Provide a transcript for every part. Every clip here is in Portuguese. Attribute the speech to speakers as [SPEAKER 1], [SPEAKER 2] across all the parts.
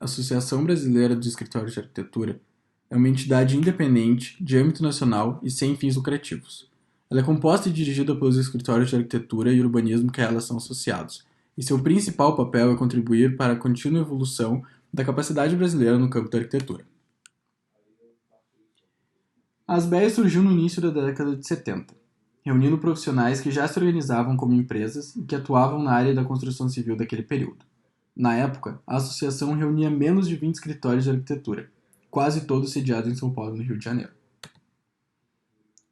[SPEAKER 1] A Associação Brasileira dos Escritórios de Arquitetura é uma entidade independente, de âmbito nacional e sem fins lucrativos. Ela é composta e dirigida pelos escritórios de arquitetura e urbanismo que a elas são associados, e seu principal papel é contribuir para a contínua evolução da capacidade brasileira no campo da arquitetura. A ASBEA surgiu no início da década de 70, reunindo profissionais que já se organizavam como empresas e que atuavam na área da construção civil daquele período. Na época, a associação reunia menos de 20 escritórios de arquitetura, quase todos sediados em São Paulo e no Rio de Janeiro.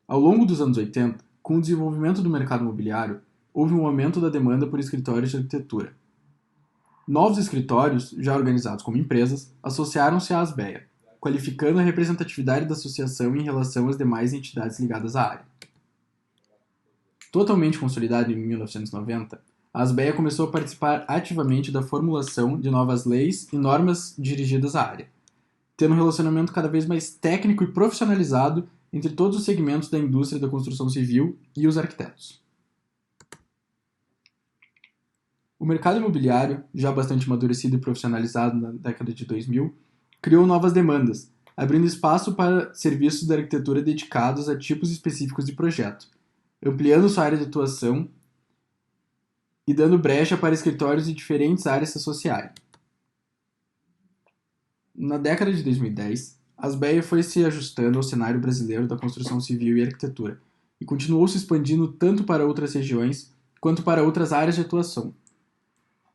[SPEAKER 1] Ao longo dos anos 80, com o desenvolvimento do mercado imobiliário, houve um aumento da demanda por escritórios de arquitetura. Novos escritórios, já organizados como empresas, associaram-se à ASBEA, qualificando a representatividade da associação em relação às demais entidades ligadas à área. Totalmente consolidada em 1990, a ASBEA começou a participar ativamente da formulação de novas leis e normas dirigidas à área, tendo um relacionamento cada vez mais técnico e profissionalizado entre todos os segmentos da indústria da construção civil e os arquitetos. O mercado imobiliário, já bastante amadurecido e profissionalizado na década de 2000, criou novas demandas, abrindo espaço para serviços da arquitetura dedicados a tipos específicos de projeto, ampliando sua área de atuação e dando brecha para escritórios de diferentes áreas se associarem. Na década de 2010, a ASBEA foi se ajustando ao cenário brasileiro da construção civil e arquitetura e continuou se expandindo tanto para outras regiões quanto para outras áreas de atuação,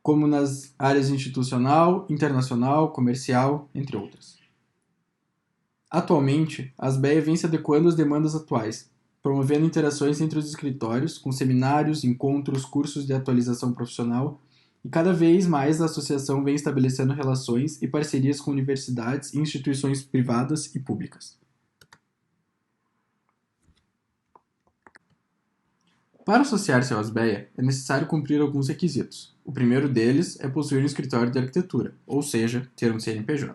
[SPEAKER 1] como nas áreas institucional, internacional, comercial, entre outras. Atualmente, a ASBEA vem se adequando às demandas atuais, promovendo interações entre os escritórios, com seminários, encontros, cursos de atualização profissional, e cada vez mais a associação vem estabelecendo relações e parcerias com universidades e instituições privadas e públicas. Para associar-se ao ASBEA, é necessário cumprir alguns requisitos. O primeiro deles é possuir um escritório de arquitetura, ou seja, ter um CNPJ.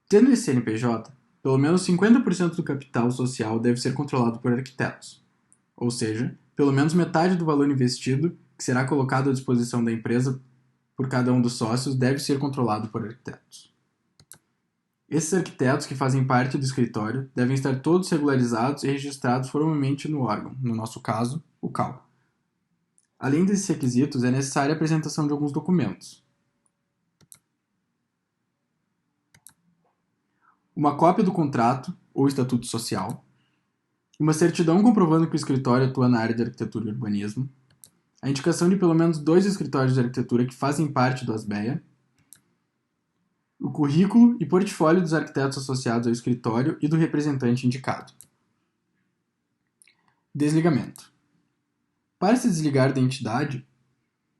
[SPEAKER 1] Tendo esse CNPJ, pelo menos 50% do capital social deve ser controlado por arquitetos, ou seja, pelo menos metade do valor investido que será colocado à disposição da empresa por cada um dos sócios deve ser controlado por arquitetos. Esses arquitetos que fazem parte do escritório devem estar todos regularizados e registrados formalmente no órgão, no nosso caso, o CAL. Além desses requisitos, é necessária a apresentação de alguns documentos. Uma cópia do contrato ou estatuto social, uma certidão comprovando que o escritório atua na área de arquitetura e urbanismo, a indicação de pelo menos 2 escritórios de arquitetura que fazem parte do ASBEA, o currículo e portfólio dos arquitetos associados ao escritório e do representante indicado. Desligamento. Para se desligar da entidade,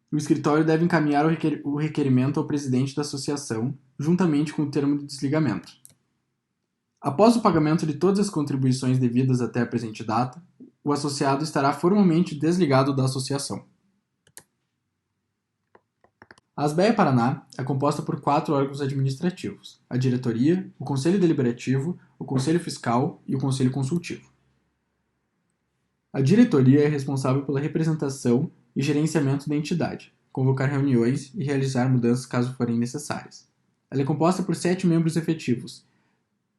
[SPEAKER 1] o escritório deve encaminhar o requerimento ao presidente da associação, juntamente com o termo de desligamento. Após o pagamento de todas as contribuições devidas até a presente data, o associado estará formalmente desligado da associação. A ASBEA Paraná é composta por 4 órgãos administrativos: a diretoria, o conselho deliberativo, o conselho fiscal e o conselho consultivo. A diretoria é responsável pela representação e gerenciamento da entidade, convocar reuniões e realizar mudanças caso forem necessárias. Ela é composta por 7 membros efetivos,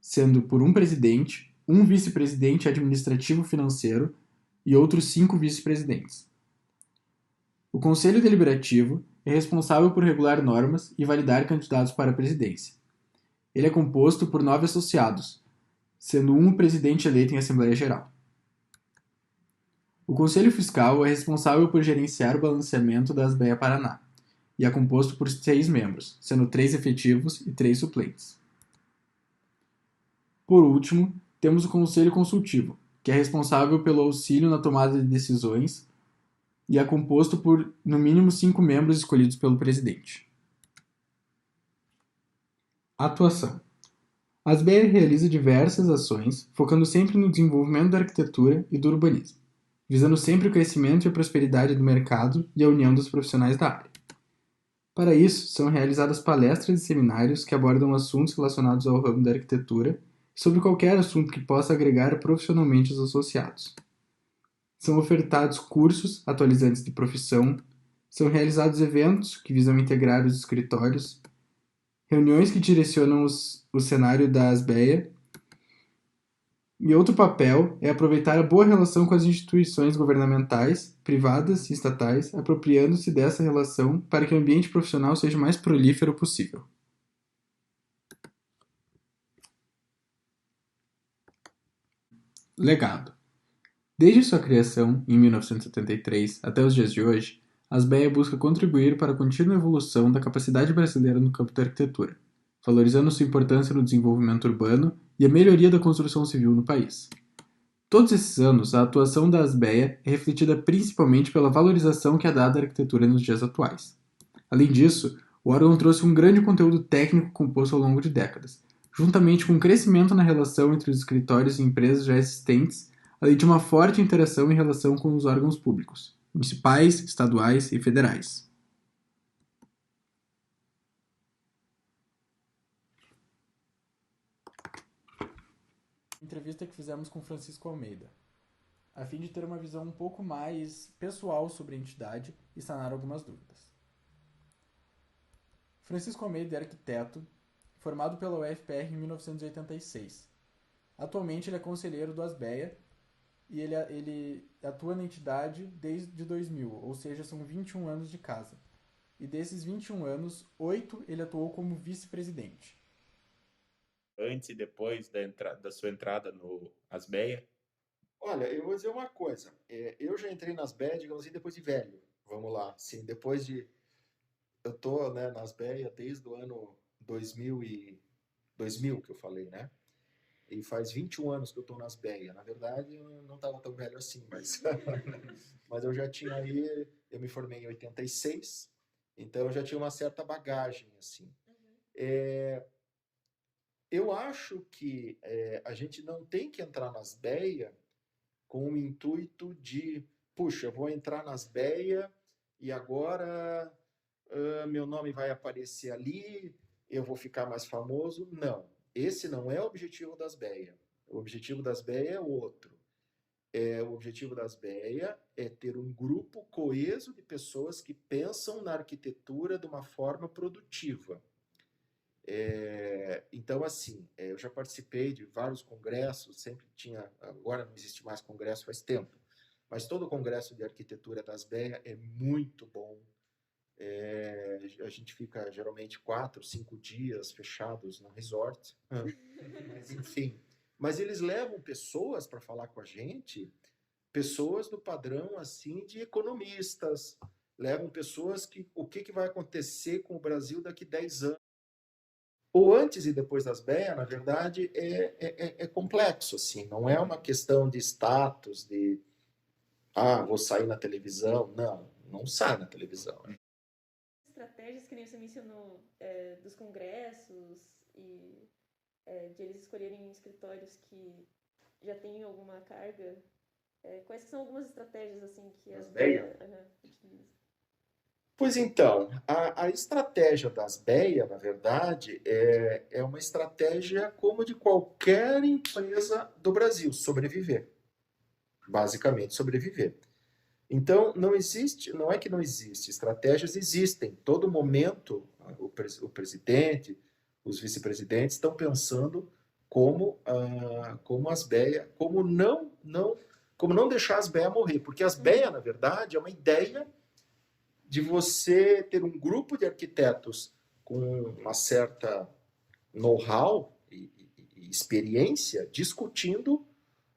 [SPEAKER 1] sendo por um presidente, um vice-presidente administrativo financeiro e outros 5 vice-presidentes. O Conselho Deliberativo é responsável por regular normas e validar candidatos para a presidência. Ele é composto por 9 associados, sendo um o presidente eleito em Assembleia Geral. O Conselho Fiscal é responsável por gerenciar o balanceamento da ASBEA Paraná e é composto por 6 membros, sendo 3 efetivos e 3 suplentes. Por último, temos o Conselho Consultivo, que é responsável pelo auxílio na tomada de decisões e é composto por, no mínimo, 5 membros escolhidos pelo presidente. Atuação. A ASBEA realiza diversas ações, focando sempre no desenvolvimento da arquitetura e do urbanismo, visando sempre o crescimento e a prosperidade do mercado e a união dos profissionais da área. Para isso, são realizadas palestras e seminários que abordam assuntos relacionados ao ramo da arquitetura e sobre qualquer assunto que possa agregar profissionalmente os associados. São ofertados cursos atualizantes de profissão, são realizados eventos que visam integrar os escritórios reuniões que direcionam o cenário da ASBEA. E outro papel é aproveitar a boa relação com as instituições governamentais, privadas e estatais, apropriando-se dessa relação para que o ambiente profissional seja o mais prolífero possível. Legado. Desde sua criação, em 1973, até os dias de hoje, a ASBEA busca contribuir para a contínua evolução da capacidade brasileira no campo da arquitetura, valorizando sua importância no desenvolvimento urbano e a melhoria da construção civil no país. Todos esses anos, a atuação da ASBEA é refletida principalmente pela valorização que é dada à arquitetura nos dias atuais. Além disso, o órgão trouxe um grande conteúdo técnico composto ao longo de décadas, juntamente com um crescimento na relação entre os escritórios e empresas já existentes, além de uma forte interação em relação com os órgãos públicos, municipais, estaduais e federais. Entrevista que fizemos com Francisco Almeida, a fim de ter uma visão um pouco mais pessoal sobre a entidade e sanar algumas dúvidas. Francisco Almeida é arquiteto, formado pela UFPR em 1986. Atualmente ele é conselheiro do ASBEA e ele atua na entidade desde 2000, ou seja, são 21 anos de casa. E desses 21 anos, 8 ele atuou como vice-presidente.
[SPEAKER 2] Antes e depois da sua entrada no ASBEA?
[SPEAKER 3] Olha, eu vou dizer uma coisa. Eu já entrei nas ASBEA, digamos assim, depois de velho. Vamos lá. Sim, depois de... Eu tô, né, nas ASBEA desde o ano 2000 que eu falei, né? E faz 21 anos que eu tô nas ASBEA. Na verdade, eu não estava tão velho assim, mas... mas eu já tinha aí... Eu me formei em 86, então eu já tinha uma certa bagagem, assim. Eu acho que a gente não tem que entrar nas ASBEA com o intuito de, puxa, vou entrar nas ASBEA e agora meu nome vai aparecer ali, eu vou ficar mais famoso. Não, esse não é o objetivo das ASBEA. O objetivo das ASBEA é outro. O objetivo das ASBEA é ter um grupo coeso de pessoas que pensam na arquitetura de uma forma produtiva. Então, assim, eu já participei de vários congressos, sempre tinha, agora não existe mais congresso faz tempo, mas todo congresso de arquitetura das ASBEA é muito bom. A gente fica geralmente 4, 5 dias fechados no resort, mas enfim. Mas eles levam pessoas para falar com a gente, pessoas do padrão assim de economistas, levam pessoas que o que vai acontecer com o Brasil daqui 10 anos. O antes e depois das ASBEA, na verdade, é complexo, assim, não é uma questão de status, de vou sair na televisão. Não, não sai na televisão.
[SPEAKER 4] Estratégias que nem você mencionou dos congressos e de eles escolherem escritórios que já têm alguma carga. Quais que são algumas estratégias assim que as ASBEA utilizam?
[SPEAKER 3] Pois então, a estratégia das ASBEA, na verdade, é uma estratégia como de qualquer empresa do Brasil, sobreviver. Basicamente, sobreviver. Então, não é que não existe, estratégias existem. Todo momento, o presidente, os vice-presidentes estão pensando como as ASBEA, como não deixar as ASBEA morrer. Porque as ASBEA, na verdade, é uma ideia de você ter um grupo de arquitetos com uma certa know-how e experiência discutindo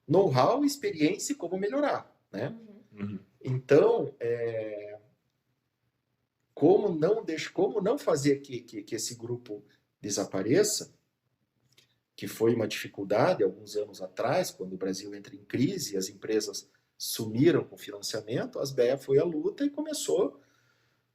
[SPEAKER 3] know-how, experiência e como melhorar, né?
[SPEAKER 2] Uhum.
[SPEAKER 3] Então, como não fazer que esse grupo desapareça, que foi uma dificuldade alguns anos atrás, quando o Brasil entra em crise e as empresas sumiram com financiamento, a ASBEA foi à luta e começou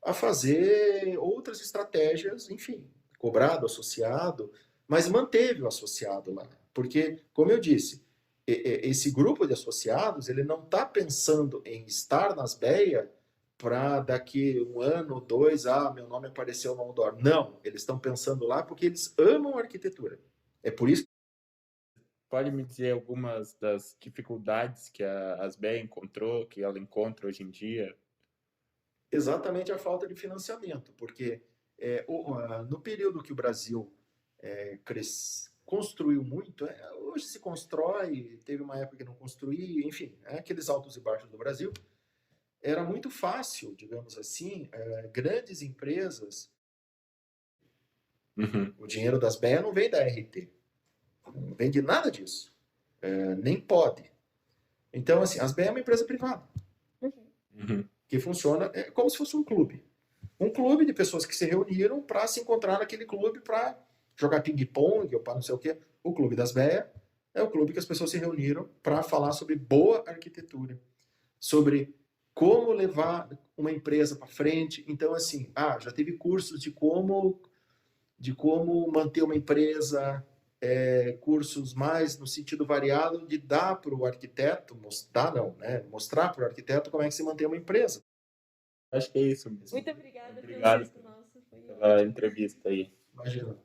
[SPEAKER 3] a fazer outras estratégias, enfim, cobrado, associado, mas manteve o associado lá. Porque, como eu disse, esse grupo de associados, ele não está pensando em estar nas ASBEA para daqui 1 ano, 2, meu nome apareceu no outdoor. Não, eles estão pensando lá porque eles amam a arquitetura. É por isso.
[SPEAKER 2] Pode me dizer algumas das dificuldades que a ASBEA encontrou, que ela encontra hoje em dia?
[SPEAKER 3] Exatamente a falta de financiamento, porque No período que o Brasil construiu muito, hoje se constrói, teve uma época que não construía, enfim, aqueles altos e baixos do Brasil, era muito fácil, digamos assim, grandes empresas, o dinheiro das BEA não vem da RT, não vem de nada disso, nem pode. Então, assim, as BEA é uma empresa privada, que funciona como se fosse um clube. Um clube de pessoas que se reuniram para se encontrar naquele clube para jogar ping-pong ou para não sei o quê. O Clube das BEA é o clube que as pessoas se reuniram para falar sobre boa arquitetura, sobre como levar uma empresa para frente. Então, assim, já teve cursos de como manter uma empresa, cursos mais no sentido variado de dar para o arquiteto, mostrar para o arquiteto como é que se mantém uma empresa.
[SPEAKER 2] Acho que é isso mesmo.
[SPEAKER 4] Muito obrigada
[SPEAKER 2] Obrigado
[SPEAKER 4] pelo nosso.
[SPEAKER 2] pela entrevista aí.
[SPEAKER 3] Imagina.